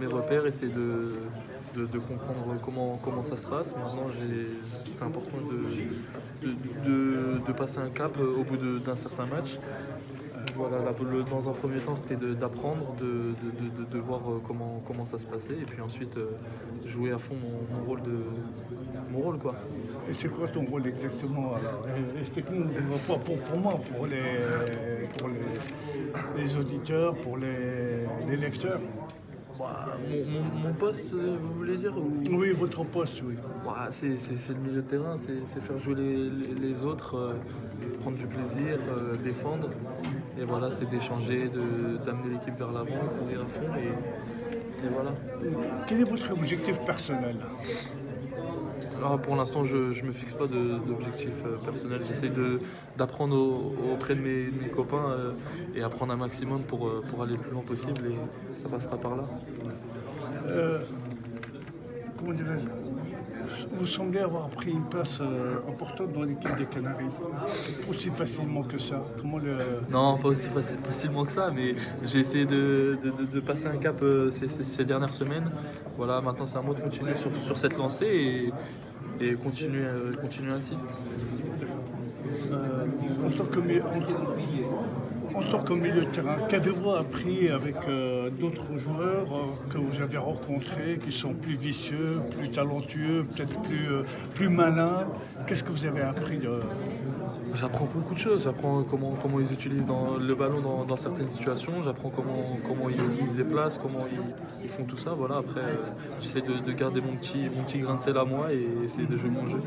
Mes repères, essayer de comprendre comment ça se passe. Maintenant, c'est important de passer un cap au bout d'un certain match. Voilà, dans un premier temps, c'était d'apprendre, de voir comment ça se passait, et puis ensuite jouer à fond mon rôle, quoi. Et c'est quoi ton rôle exactement alors? Explique-nous, pour moi, pour les auditeurs, pour les lecteurs. Bah, mon poste, vous voulez dire Oui, votre poste, oui. Bah, c'est le milieu de terrain, c'est faire jouer les autres, prendre du plaisir, défendre. Et voilà, c'est d'échanger, d'amener l'équipe vers l'avant, courir à fond, et voilà. Quel est votre objectif personnel? Alors, pour l'instant, je ne me fixe pas d'objectif personnel. J'essaie d'apprendre auprès de mes copains et apprendre un maximum pour aller le plus loin possible, et ça passera par là. Comment dirais-je? Vous semblez avoir pris une place importante dans l'équipe des Canaries. Aussi facilement que ça. Non, pas aussi facilement que ça, mais j'ai essayé de passer un cap ces dernières semaines. Voilà, maintenant c'est à moi de continuer sur cette lancée et continuer ainsi. En tant que milieu de terrain, qu'avez-vous appris avec d'autres joueurs que vous avez rencontrés, qui sont plus vicieux, plus talentueux, peut-être plus malins? Qu'est-ce que vous avez appris J'apprends beaucoup de choses. J'apprends comment ils utilisent le ballon dans certaines situations. J'apprends comment ils se déplacent, comment ils font tout ça. Voilà. Après, j'essaie de garder mon petit grain de sel à moi et essayer de jouer mon jeu.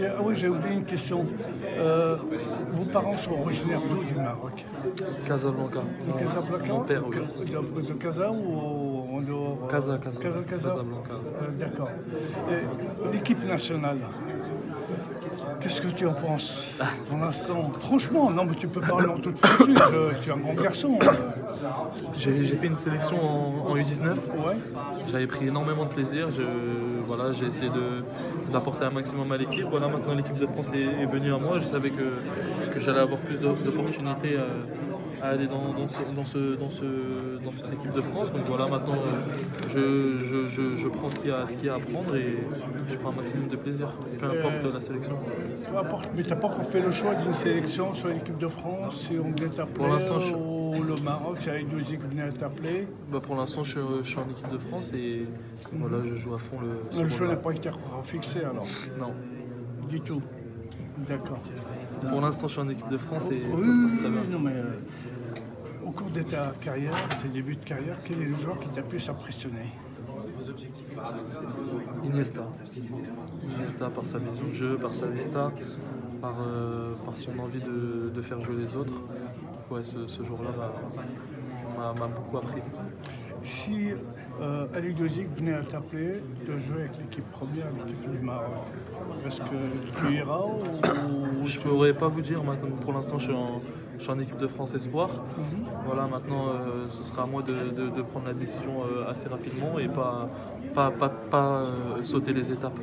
Ah oui, j'ai oublié une question. Vos parents sont originaires d'où du Maroc? Casablanca. De Casablanca? Mon père, oui. De Casa ou en dehors? Casa. Casablanca. D'accord. L'équipe nationale, qu'est-ce que tu en penses pour l'instant? Franchement, non, mais tu peux parler en toute franchise. Tu es un grand garçon. J'ai fait une sélection en U19. Ouais. J'avais pris énormément de plaisir. J'ai essayé d'apporter un maximum à l'équipe. Voilà, maintenant l'équipe de France est venue à moi. Je savais que j'allais avoir plus d'opportunités à aller dans cette équipe de France. Donc voilà, maintenant je prends ce qu'il y a à prendre et je prends un maximum de plaisir, peu importe la sélection. Peu importe, mais tu n'as pas encore fait le choix d'une sélection sur l'équipe de France, si on venait t'appeler? Pour l'instant, ou le Maroc, si Aïd Douzic venait t'appeler? Bah, pour l'instant, je suis en équipe de France et voilà, je joue à fond Le choix n'a pas été fixé alors? Non. Du tout. D'accord. Pour l'instant, je suis en équipe de France et Oui, ça se passe très bien. non, mais, au cours de ta carrière, tes débuts de carrière, quel est le joueur qui t'a plus impressionné? Iniesta, par sa vision de jeu, par sa vista, par son envie de faire jouer les autres. Ouais, ce jour-là m'a beaucoup appris. Si Aïd Douzic venait à t'appeler de jouer avec l'équipe première, l'équipe du Maroc, est-ce que tu iras ou Je ne pourrais pas vous dire, maintenant, pour l'instant je suis en équipe de France Espoir. Voilà, maintenant ce sera à moi de prendre la décision assez rapidement et pas sauter les étapes.